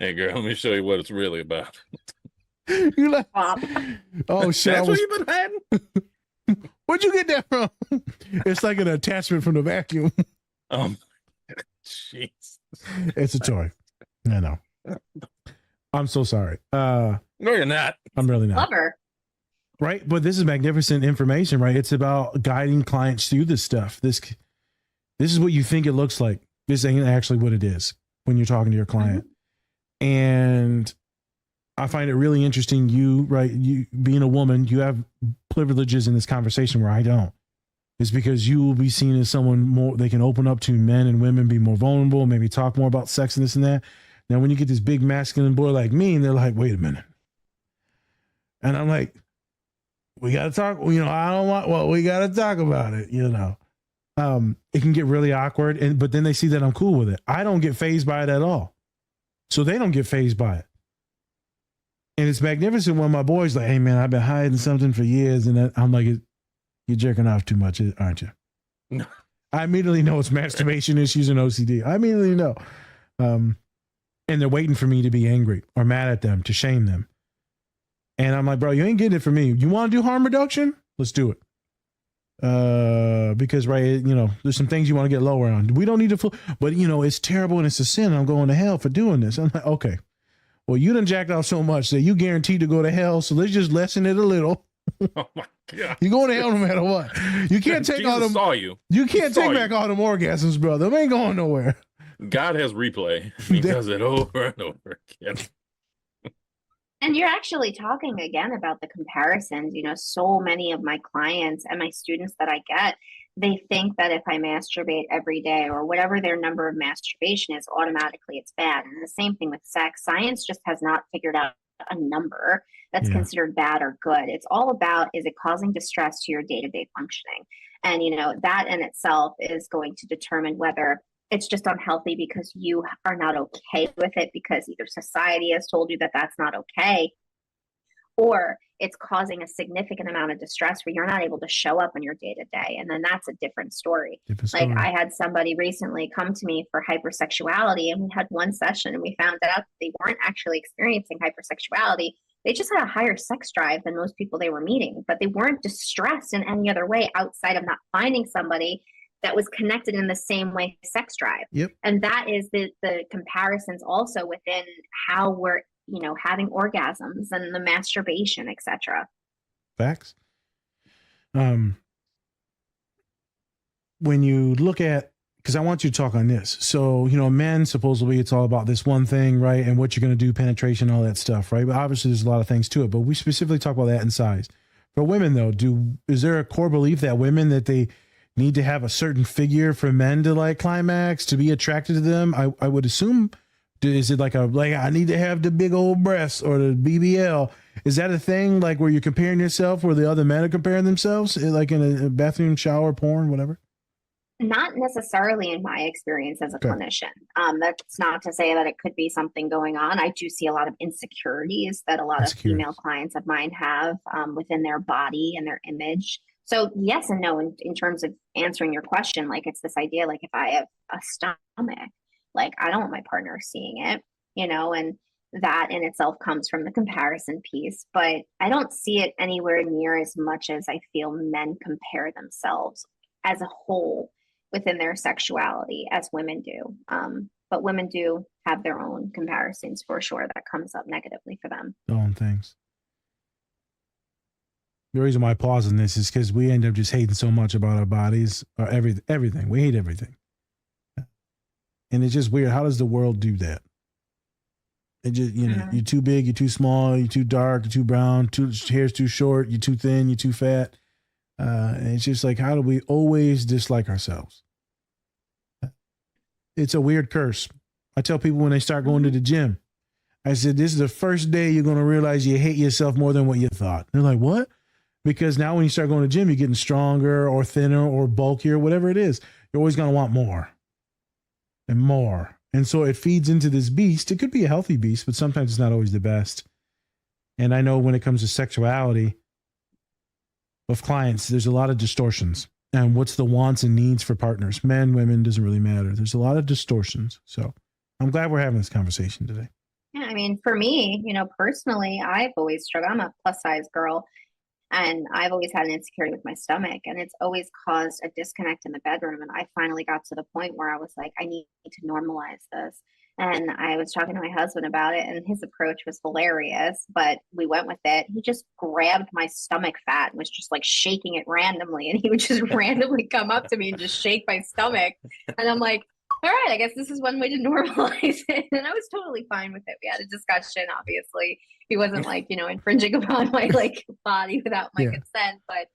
Hey, girl, let me show you what it's really about. You like, Bob. oh shit! That's what you've been hiding? Where'd you get that from? It's like an attachment from the vacuum. Um, jeez. It's a toy. I know. I'm so sorry. No, you're not. I'm really not. Lover. Right, but this is magnificent information, right? It's about guiding clients through this stuff. This is what you think it looks like. This ain't actually what it is when you're talking to your client. Mm-hmm. And I find it really interesting. You being a woman, you have privileges in this conversation where I don't. It's because you will be seen as someone more, they can open up to men and women, be more vulnerable, maybe talk more about sex and this and that. Now, when you get this big masculine boy like me, and they're like, wait a minute. And I'm like, we got to talk, I don't want, well, we got to talk about it, It can get really awkward, but then they see that I'm cool with it. I don't get fazed by it at all. So they don't get fazed by it. And it's magnificent when my boy's like, hey, man, I've been hiding something for years. And I'm like, you're jerking off too much, aren't you? No. I immediately know it's masturbation issues and OCD. I immediately know. And they're waiting for me to be angry or mad at them, to shame them. And I'm like, bro, you ain't getting it from me. You want to do harm reduction? Let's do it. Because, right, there's some things you want to get lower on. We don't need to, but, it's terrible and it's a sin. I'm going to hell for doing this. I'm like, okay. Well, you done jacked off so much that you guaranteed to go to hell. So let's just lessen it a little. Oh my God. You're going to hell no matter what. You can't take all them. Saw you. You can't take back all them orgasms, brother. They ain't going nowhere. God has replay. He does it over and over again. And you're actually talking again about the comparisons. So many of my clients and my students that I get, they think that if I masturbate every day or whatever their number of masturbation is, automatically it's bad. And the same thing with sex. Science just has not figured out a number that's considered bad or good. It's all about, is it causing distress to your day-to-day functioning? And, that in itself is going to determine whether it's just unhealthy because you are not okay with it because either society has told you that that's not okay, or it's causing a significant amount of distress where you're not able to show up in your day-to-day. And then that's a different story. Like I had somebody recently come to me for hypersexuality, and we had one session and we found out that they weren't actually experiencing hypersexuality. They just had a higher sex drive than most people they were meeting, but they weren't distressed in any other way outside of not finding somebody that was connected in the same way sex drive. Yep. And that is the comparisons also within how we're, having orgasms and the masturbation, etc. Facts. When you look at, because I want you to talk on this. So, men, supposedly it's all about this one thing, right? And what you're going to do, penetration, all that stuff, right? But obviously there's a lot of things to it, but we specifically talk about that in size. For women though, is there a core belief that women, that they need to have a certain figure for men to like climax, to be attracted to them? I would assume, is it like I need to have the big old breasts or the BBL? Is that a thing, like where you're comparing yourself where the other men are comparing themselves, like in a bathroom, shower, porn, whatever? Not necessarily in my experience as a clinician. That's not to say that it could be something going on. I do see a lot of insecurities that a lot of female clients of mine have within their body and their image. So yes and no, in terms of answering your question, like it's this idea, like if I have a stomach, like I don't want my partner seeing it, and that in itself comes from the comparison piece, but I don't see it anywhere near as much as I feel men compare themselves as a whole within their sexuality as women do. But women do have their own comparisons for sure that comes up negatively for them. Their own things. The reason why I pause on this is because we end up just hating so much about our bodies or everything. We hate everything. And it's just weird. How does the world do that? It just, you're too big, you're too small, you're too dark, you're too brown, hair's too short, you're too thin, you're too fat. And it's just like, how do we always dislike ourselves? It's a weird curse. I tell people when they start going to the gym, I said, this is the first day you're going to realize you hate yourself more than what you thought. They're like, what? Because now when you start going to the gym, you're getting stronger or thinner or bulkier, whatever it is. You're always going to want more and more. And so it feeds into this beast. It could be a healthy beast, but sometimes it's not always the best. And I know when it comes to sexuality of clients, there's a lot of distortions. And what's the wants and needs for partners? Men, women, doesn't really matter. There's a lot of distortions. So I'm glad we're having this conversation today. Yeah, I mean, for me, personally, I've always struggled. I'm a plus size girl, and I've always had an insecurity with my stomach, and it's always caused a disconnect in the bedroom. And I finally got to the point where I was like, I need to normalize this. And I was talking to my husband about it, and his approach was hilarious, but we went with it. He just grabbed my stomach fat and was just like shaking it randomly. And he would just randomly come up to me and just shake my stomach. And I'm like, all right, I guess this is one way to normalize it. And I was totally fine with it. We had a discussion, obviously. He wasn't like, infringing upon my like body without my consent, but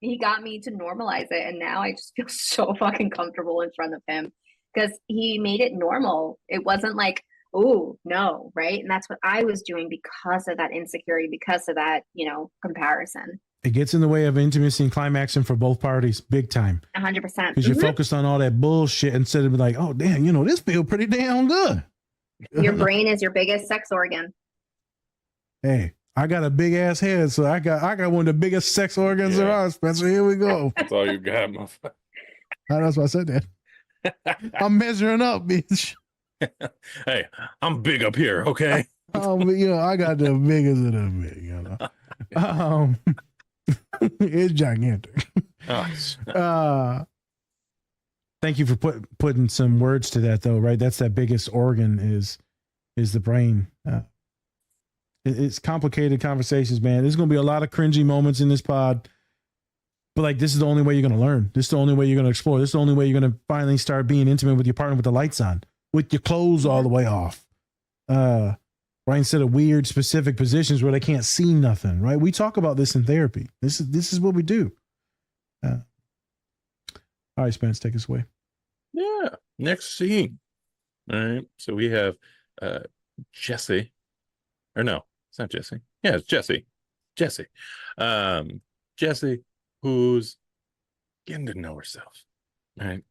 he got me to normalize it. And now I just feel so fucking comfortable in front of him because he made it normal. It wasn't like, oh, no, right? And that's what I was doing because of that insecurity, because of that, comparison. It gets in the way of intimacy and climaxing for both parties, big time. 100%. Because you're focused on all that bullshit instead of like, oh, damn, this feels pretty damn good. Your brain is your biggest sex organ. Hey, I got a big ass head, so I got one of the biggest sex organs there are, Spencer. Here we go. That's all you got, motherfucker. That's why I said that. I'm measuring up, bitch. Hey, I'm big up here, okay? I got the biggest of the big, it's gigantic. Thank you for putting some words to that, though, right? That's that biggest organ is the brain. It's complicated conversations, man. There's going to be a lot of cringy moments in this pod, but like, this is the only way you're going to learn. This is the only way you're going to explore. This is the only way you're going to finally start being intimate with your partner with the lights on, with your clothes all the way off. Right, instead of weird specific positions where they can't see nothing, right? We talk about this in therapy. This is what we do. All right, Spence, take us away. Yeah, next scene. All right, so we have Jesse, or no, it's not Jesse. Yeah, it's Jesse. Jesse, who's getting to know herself, right?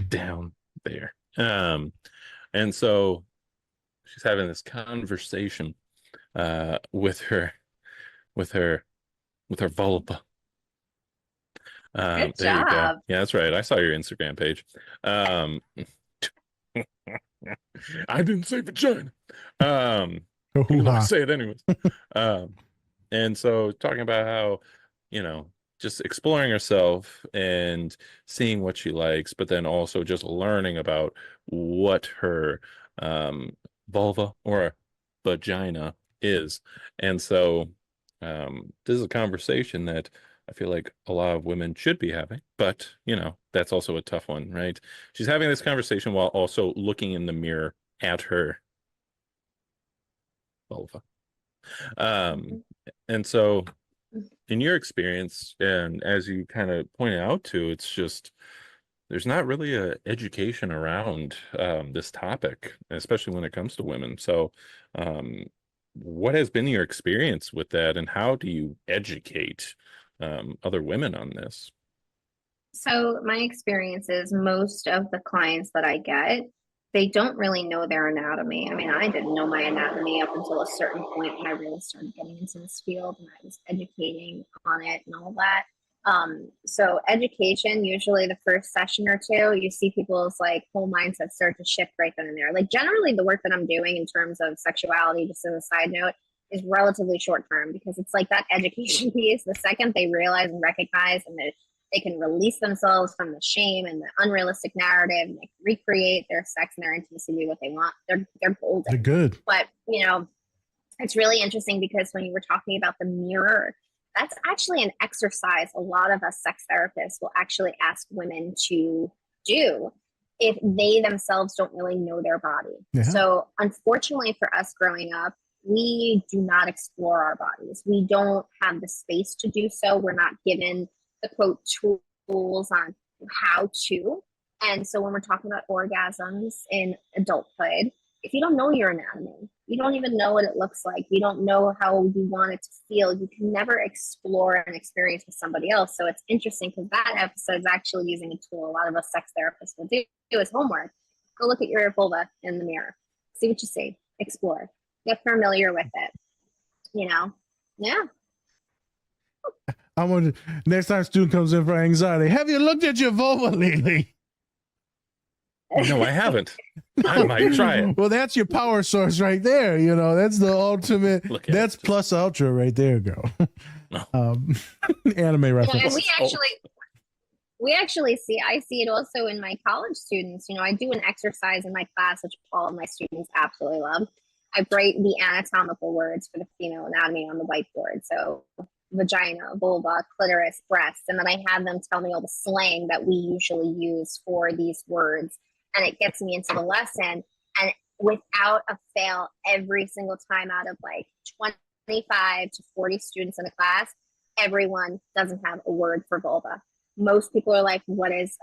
Down there, and so she's having this conversation with her vulva. Good there you go. job. Yeah, that's right. I saw your Instagram page. I didn't say vagina. I'm gonna say it anyways. And so talking about how, just exploring herself and seeing what she likes, but then also just learning about what her vulva or vagina is. And so this is a conversation that I feel like a lot of women should be having, but that's also a tough one, right? She's having this conversation while also looking in the mirror at her vulva. And so in your experience, and as you kind of pointed out too, it's just there's not really a education around this topic, especially when it comes to women. So what has been your experience with that, and how do you educate other women on this? So my experience is most of the clients that I get, they don't really know their anatomy. I mean, I didn't know my anatomy up until a certain point when I really started getting into this field and I was educating on it and all that. So education, usually the first session or two, you see people's like whole mindset start to shift right then and there. Like generally the work that I'm doing in terms of sexuality, just as a side note, is relatively short term because it's like that education piece. The second they realize and recognize and they can release themselves from the shame and the unrealistic narrative and they can recreate their sex and their intimacy to do what they want, they're golden. They're good. But it's really interesting because when you were talking about the mirror, that's actually an exercise a lot of us sex therapists will actually ask women to do if they themselves don't really know their body. Yeah. So unfortunately for us growing up, we do not explore our bodies. We don't have the space to do so. We're not given the quote tools on how to. And so when we're talking about orgasms in adulthood, if you don't know your anatomy, you don't even know what it looks like, you don't know how you want it to feel, you can never explore an experience with somebody else. So it's interesting because that episode is actually using a tool a lot of us sex therapists will do as homework. Go look at your vulva in the mirror, see what you see, explore, get familiar with it, Yeah. I wonder, next time a student comes in for anxiety, have you looked at your vulva lately? No, I haven't. I might try it. Well, that's your power source right there. You know, that's the ultimate. Look at That's it. plus ultra right there, girl. No. Anime reference. And we actually see, I see it also in my college students. You know, I do an exercise in my class, which all of my students absolutely love. I write the anatomical words for the female anatomy on the whiteboard. So vagina, vulva, clitoris, breast. And then I have them tell me all the slang that we usually use for these words. And it gets me into the lesson. And without a fail, every single time out of like 25 to 40 students in a class, everyone doesn't have a word for vulva. Most people are like, what is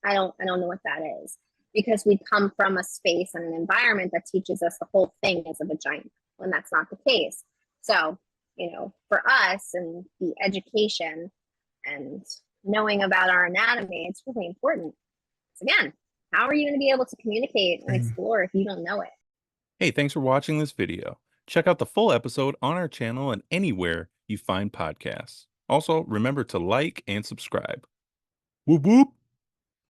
that? I don't know what that is. Because we come from a space and an environment that teaches us the whole thing is a vagina, when that's not the case. So, you know, for us and the education and knowing about our anatomy, it's really important. So again, how are you going to be able to communicate and explore if you don't know it? Hey, thanks for watching this video. Check out the full episode on our channel and anywhere you find podcasts. Also, remember to like and subscribe. Whoop whoop.